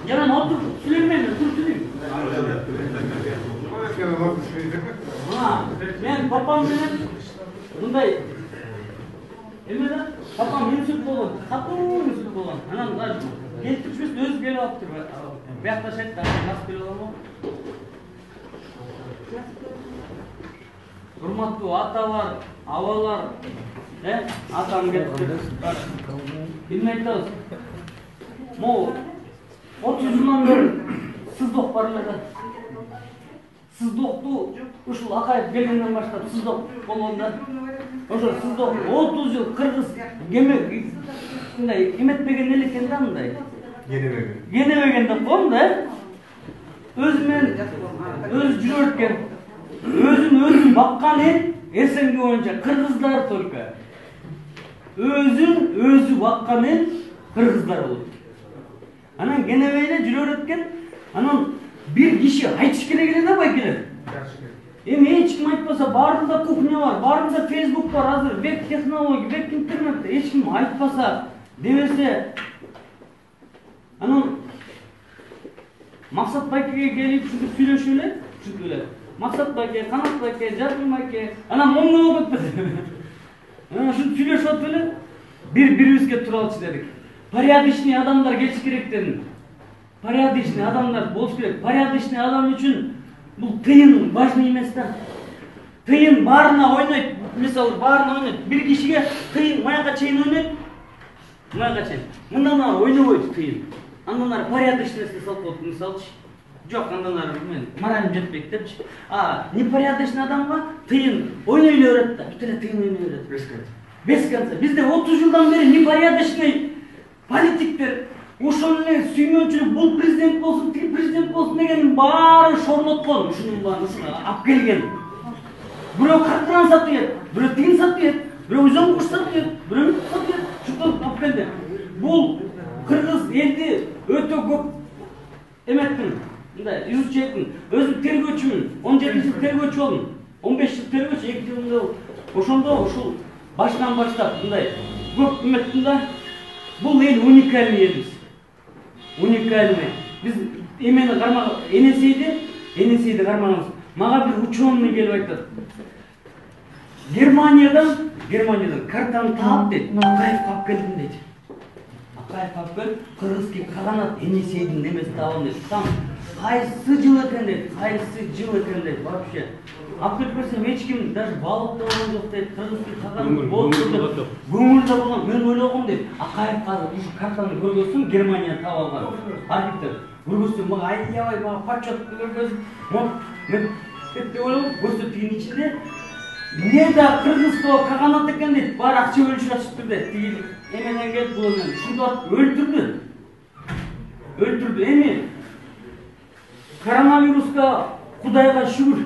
Жана отур сүйлөйм, туруп сүйлөйм. Мен папам менен мындай эме да, папам инсульт болгон, катуу инсульт болгон. Анан келип түшпөсүн өзү келип алыптыр. Биякташат да, нас келип алам. Урматтуу аталар, абалар, атам кетти. Эмне айтабыз? Могу 30 жылдан бери сыздок бар эле да. Сыздокту ушул Акаев келгенден баштап сыздок болгон да. Ошо сыздок 30 жыл кыргыз мындай эметпеген эл экен да мындай. Генебеген деп коем да. Өзүмен өзү жүрө өткөн. Өзүн баккан эл СНГ боюнча кыргыздар только. Өзү баккан эл кыргыздар болот. Анан генебейде жүрө өткөн, анан bir kişi айтыш керек эле да байкелер. Эми эч ким айтпаса, баарында кухня бар, баарында Facebook бар, азыр веб технология, веб интернет, эч ким айтпаса, дебесе, анан Максат байкеге келип ушинтип сүйлөшүп эле, ушинтип эле. Максат байке, Канат байке, Жаркын байке, анан моңго болуп кетти. Анан ушинтип сүйлөшүп атып эле, бир-бирибизге туралчы дедик. Порядочный адамдар келиш керек дедим. Порядочный адамдар болуш керек. Порядочный адам үчүн бул тыйын важный эмес да. Тыйын баарына ойнойт. Мисалы баарына ойнойт. Бир кишиге тыйын маяка чейин ойнойт. Маяка чейин. Мындан ары ойнобойт тыйын. Андан ары порядочныйсы салып коет. Мисалчы. Жок, андан ары мен моралым жетпейт депчи. Непорядочный адамга тыйын ойной эле берет да. Бүт эле тыйын ойной берет. Без конца. Бизде 30 жылдан бери непорядочный политиктер ошол эле сүймөнчүлүк, бул президент болсун, тиги президент болсун дегенин баары шорноткон, ушунун баарын алып келген. Бирөө картынан сатып ийет, бирөө тигин сатып ийет, бирөө өзөн куш сатып ийет, бирөө сатып ийет, ушунтип алып келди. Бул кыргыз элди өтө көп эметтин, мындай изучеттин. Өзүм тергөөчүмүн, 17 жыл тергөөчү болдум, 15 жыл тергөөчү, 2 жылда ошондо ушул баштан баштап мындай көп эметтин да. Бул эл уникальный элбиз. Уникальный. Biz emeni karmak, Eneseydi karmağımız. Mağa bir uçağımla gelip aytады. Germaniyadan kartаны taap dedi. Акаев kap geldim dedi. Акаев kap geldi. Kırgızki kaganat Eneseydi'nin nemesi tavam dedi. Tam qayсы жыл экен dedi. Вообще. Алып кетип берсем эч ким даже балык да болгон жок дейт. Кыргызский каган болуп турду. Көңүл да болгон. Мен ойлогом дейт. Акаев азыр ушу картаны көргөзсүн, Германияны таап алган. Архивдер. Көргөзсүн, мага аябай мага почет көргөзүп. Мен деп ойлогом, көрсөтүгүнүн ичинде эмне да кыргызго каганат экен дейт. Бар акча бөлүшүп атышыптыр дейт. Тиги эменен келип булунан ушунтип өлтүрдү. Эми коронавируска Кудайга шүгүр.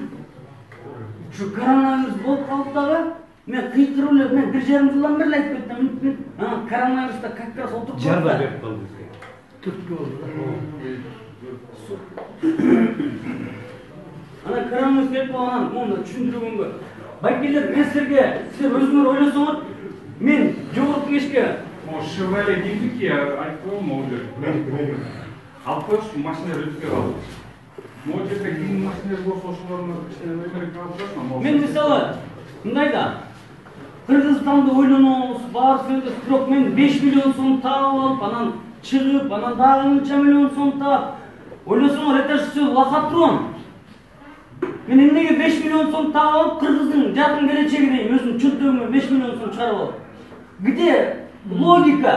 Şu koronavirüs bolup kalıp dağı, men kıytırıp эле, мен 1,5 жылдан бери айтып кеттим. Коронавируста как раз отуруп калды. Жарда берип калды. Түрткү болду. Анан коронавирус келип калгандан муну түшүндүргөнгө. Байкелер, мен силерге өзүңөр ойлосоңор, мен жогорку кеңешке Шевроле Динки айтып коем могу. Алып коюш машина өтүп калды. Мен мисалы, мындай да, Кыргызстанды ойлонобуз, баары сөздөбүз, бирок мен 5 миллион сом таап алып, анан чыгып, анан дагы канча миллион сом таап, ойлосоңор, это же всё лохотрон. Мен эмнеге 5 миллион сом таап алып, Кыргыздын жакын келечегине өзүнүн чөнтөгүмө 5 миллион сом чыгарып алып? Где логика?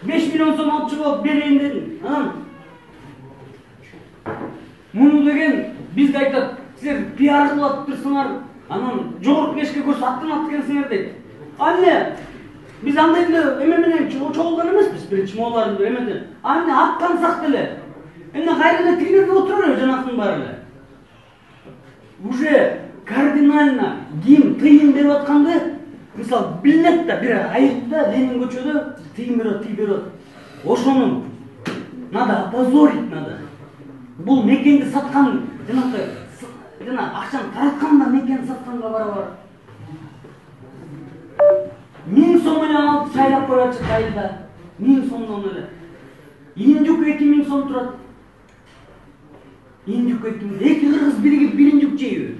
5 миллион сом алып чыгып берейин дедим. Муну деген бизге айтат, силер пиар кылып атыптырсыңар, анан жогорку кеңешке көрсө аттан келсеңер дейт. Эмне? Биз андай эле эме менен чогулган эмеспиз, биринчи мооларды эмеден. Эмне аттансак деле. Эмне кайра эле тигилерге отура береби жанактын баары эле. Уже кардинально ким тыйын берип атканды, мисалы билет да бир айыкта Ленин көчөдө тыйын берет. Ошону надо опозорить надо. Бул мекенди саткан, жана акчаны тараткан да мекенди сатканга барабар. 1000 сом менен алып шайлап коёчу кайда. 1000 сомдон эле. Индюк 2000 сом турат. Индюк 2000. Эки кыргыз биригип бир индюк жейби?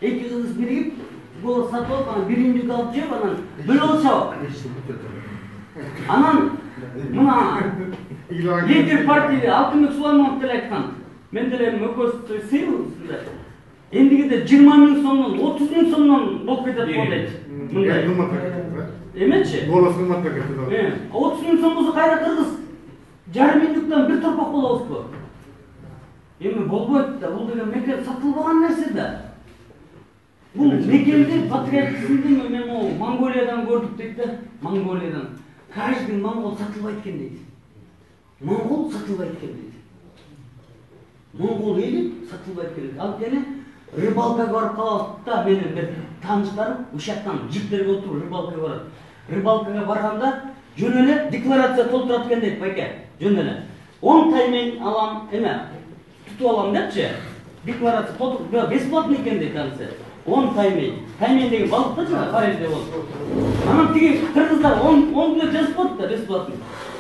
Эки кыргыз биригип бул сатып алып, анан бир индюк алып жеп, анан бөлүп алышабы? Анан мына лидер партия Алтынбек Сулайманов деле айткан. Мен деле мөкөс сыйбызда. Эндигиде 20 000 сомдон 30 000 сомдон болуп кетет го дейт. Мындай. Эметчи? Голос кымбатка кетет. 30 000 сом болсо кайра кыргыз жарым индюктан бир торпак болобузбу? Эми болбойт да, бул деген мекен сатылбаган нерсе да. Бул мекенди патриотизмди мен могу Монголиядан көрдүк дейт да. Монголиядан. Каждый монгол сатылбайт экен дейт. Монгол сатылбайт экен дейт. Монгол эли сатылбайт экен дейт. Ал кene рыбалкага барып калат да, менин бир тааныштарым ушактан жиптерге отуруп рыбалкага барат. Рыбалкага барганда жөн эле декларация толтурат экен дейт байке. Жөн эле 10 таймен алам, эме тутуп алам депчи. Декларация толтуруп бесплатный экен дейт анысы. 10 таймен. Таймен деген балык да жана Парижде болот. Анан тиги кыргыздар 10 деп жазып коет да бесплатный.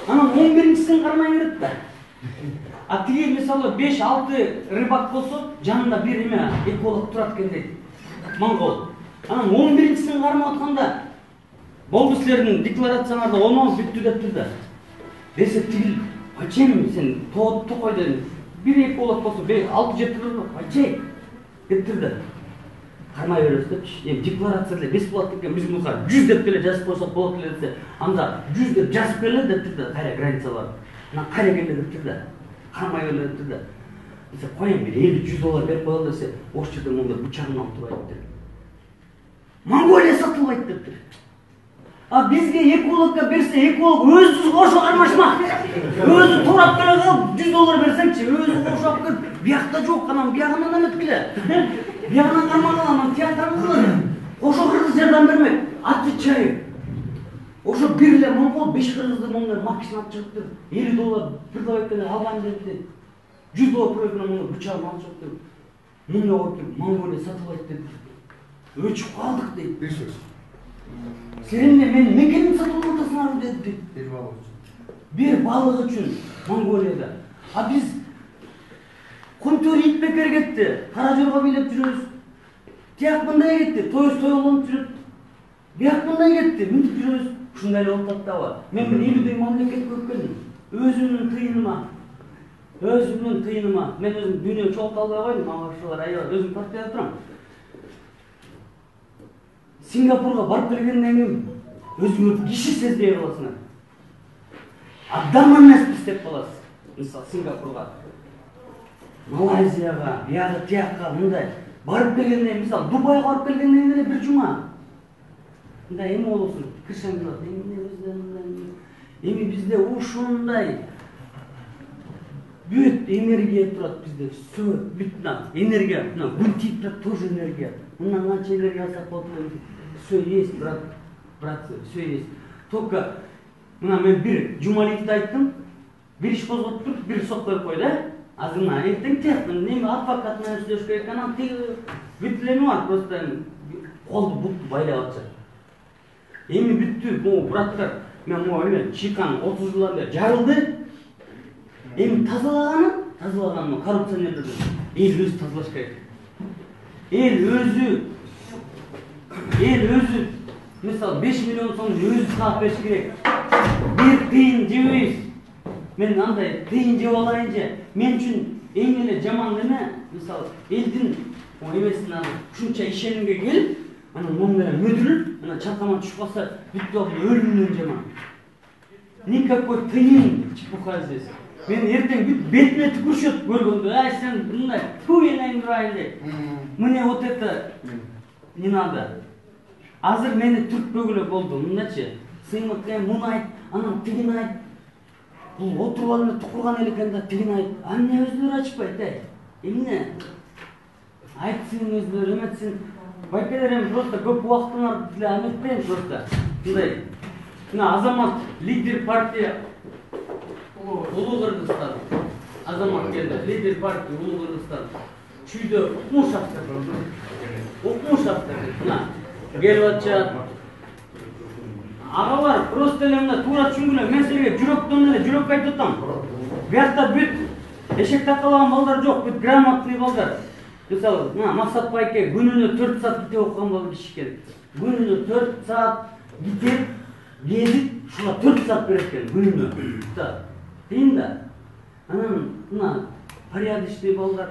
Анан 11-син кармай берет да. А тиги мисалы 5-6 рыбак болсо, жанында бир эме эколог турат экен дейт. Монгол. Анан 11-син кармап атканда болду силердин декларацияларда 10 бүттү дептир да. Десе тиги ачем сен токойдон бир эколог болсо 6-7 рыбак ачей дептир да. Кармай беребиз депчи. Эми декларация деле бесплатный экен, биз муну 100 деп деле жазып койсок болот эле десе, анда 100 деп жазып келе дептир да, кайра границалар. Анан кайра келе дептир да. Кармай бере дептир да. Десе, коем бир 50-100 доллар берип коелу десе, ош жерде монда бычагын алып турайт деп. Монголия сатылбайт дептир. А бизге экологка берсе, эколог өзү кошо кармашмак. Өзү турап келе калып 100 доллар берсеңчи, өзү кошо алып келип, биякта жок, анан биягынан эметкиле. Биягынан кармаган, анан тияктарын кылыр. Ошо кыргыз жардам бермек. Отвечаю. Ошо бир эле монгол 5 кыргызды мондай максин алып чыгыптыр. 50 доллар продавать келе алган депти. 100 доллар продавать келе мондай бычагын алып чыгыптыр. Мындай коюп Монголия сатылбайт депти. Өчүп калдык дейт. Bir söz. Сенде мен мекеним сатып атасыңар деди. Bir balık üçün Mongolya'da. Ha biz Kuntör ит бекер кетти. Кара жорго бийлеп жүрөбүз. Тияк мындай кетти. Тоюз тоюлуп жүрөт. Бияк мындай кетти. Мынтип жүрөбүз. Ушундай эле болуп атабы. Мен бир илүүдөй мамлекетке өткөндүм. Өзүмдүн тыйыныма. Мен өзүм дүйнөгө чогулуп албай койдум. Ага ушулар аябай өзүм партияда турам. Сингапурга барып келгенден кийин өзүңөрдү киши сезбей каласыңар. Адам эмеспиз деп каласыз. Мисалы Сингапурга, Малайзияга, бияга тиякка мындай барып келгенден, мисалы Дубайга барып келгенден эле бир жума. Мындай эме болосуң, киршең болот. Эми бизде ушундай бүт энергия турат бизде. Всё, бүтүн энергия, мына күн тип турат, тоже энергия. Мындан канча энергия алсак болот. Всё есть, брат, всё есть. Только мына мен бир жумаликти айттым. Бир иш козгоп туруп, бир сок коюп койду, азыр мына эртең тияктын неме адвокат менен сүйлөшүш керек, анан тиги бүт эле бар, просто колду бутту байлап атышат. Эми бүттү, могу браттар, мен могу эме чыйкан 30 жылдан бери жарылды. Эми тазалаганым коррупционерлерден эл өзү тазалаш керек. Эл өзү мисалы 5 миллион сом өзү саап бериш керек. Бир тыйын жебейбиз. Мен андай тыйын жеп алайынчы, мен үчүн эң эле жаман неме, мисалы элдин эмесине ушунча ишенимге келип, анан мону менен мөдүрүп, анан чалкаман түшүп калса, бүт алып өлүмдөн жаман. Никакой тыйын чепуха здесь. Мен эртең бүт бетиме түкүрүшөт көргөндө, ай сен мындай туйнайын турайын деп. Мне вот это не надо. Азыр мени түртпөгүлө болду, мындачы. Сыймык муну айт, анан тигин айт. Бул отуруп алып тукурган эле экен да тигин айт. А эмне өзүлөрү ачпайт, эмне? Айтсын өзүлөрү, эметсин. Байкелерим просто көп убактыңарды деле эметпейм просто. Мындай. Мына Азамат лидер партия Улуу Кыргызстан. Азамат келди, лидер партия Улуу Кыргызстан. Чүйдө укмуш автор. Мына келип атышат. Ağalar, просто эле мына туура түшүнгүлө, мен силерге жүрөктөн эле жүрөк айтып атам. Буякта бүт эшек такалаган балдар жок, бүт грамотный балдар. Мисалы, мына Максат байке күнүнө 4 саат китеп окуган бала киши экен. Күнүнө 4 саат китеп, гезит, шуга 4 саат берет экен күнүнө. Кыйын да. Анан мына порядочный балдар.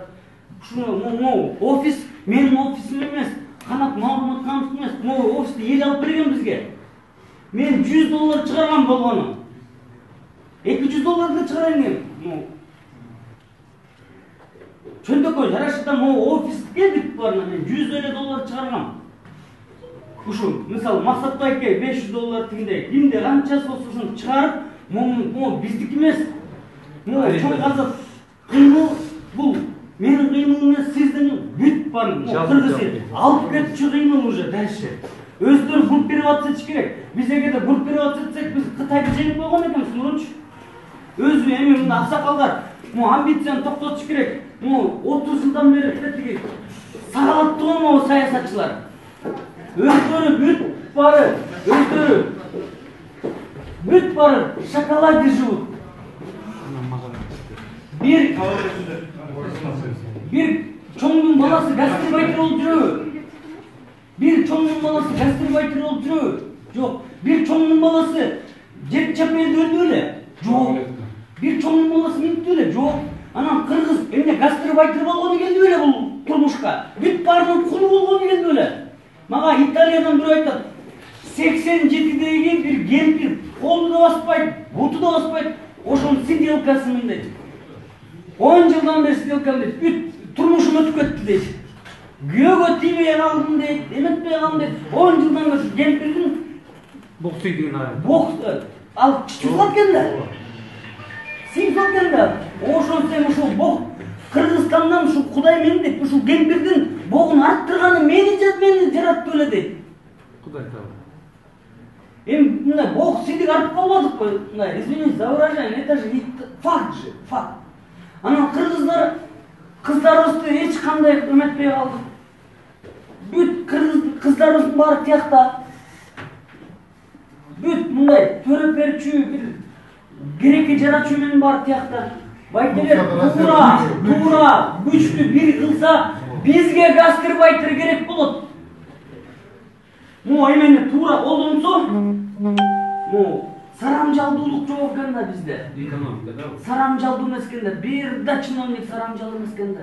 Шуну офис, менин офисим эмес, канат маалымат камсыз эмес. Могу офисти эл алып берген бизге. Мен $100 чыгарган болгонум. $200 да чыгарайын дегем. Чөндөкөй жарашыда могу офиске бүт барына мен $100 чыгаргам. Ушул мисалы Максат байке $500 тигиндей, кимде канчасы болсо ушуну чыгарып, могу биздики эмес. Могу чоң казып кыймыл бул менин кыймылым эмес, сиздин бүт бар. Кыргыз алып кетчү кыймыл уже дальше. Өздөрү группироваться этиш керек. Биз эгерде группироваться этсек, биз Кытайды жеңип койгон экенбиз, мурунчу. Өзү эми мында аксакалдар, амбицияны токтотуш керек. 30 жылдан бери тиги сагалаттыгы могу саясатчылар. Өздөрү бүт бары шоколаде живут. Bir çoğunun balası gastarbайter olup жүрөбү? Bir çoğunun balası gastarbайter olup жүрөбү? Yok. Bir çoğunun balası жеп чапелде öldü öyle? Yok. Bir çoğunun balası mintti öyle? Yok. Anam Kırgız emine gastarbайter болгону келди öyle bul turmuşka. Бүт barının kulu болгону келди öyle. Maga İtalya'dan bir aytat. 87'deki bir gempir kolu da basmaydı, butu da basmaydı. Oşun sidelkasının dedi. 10 yıldan beri sidelkam dedi. Turmuşum ötüp etti dedi. Göğe timeyen aldım dedi. Emetmeye aldım dedi. 10 yıldan beri gempirdin. Boksuydun abi. Boksu. Al çıklat kendi. Simsat kendi. Oşun sen şu bok. Kırgızstan'dan şu Kuday meni dedi. Şu gempirdin. Bokun arttırganı meni jaratты öyle dedi. Kuday tabi. Мына бог сидик артып калбадык го. Мына извините за выражение, это же факт же, факт. Анан кыргыздар кыздарыбызды эч кандай эметпей калды. Бүт кыздарыбыздын баары тиякта. Бүт мындай төрөперчү бир керекке жарачу менен баары тиякта. Байкелер туура күчтүү бир кылса бизге гастарбайтер керек болот. Эмени туура колдонсо, сарамжалдуулук жок экен да бизде. Экономика да. Сарамжалдуу эмес экен да, бир да чиновник сарамжалдуу эмес экен да.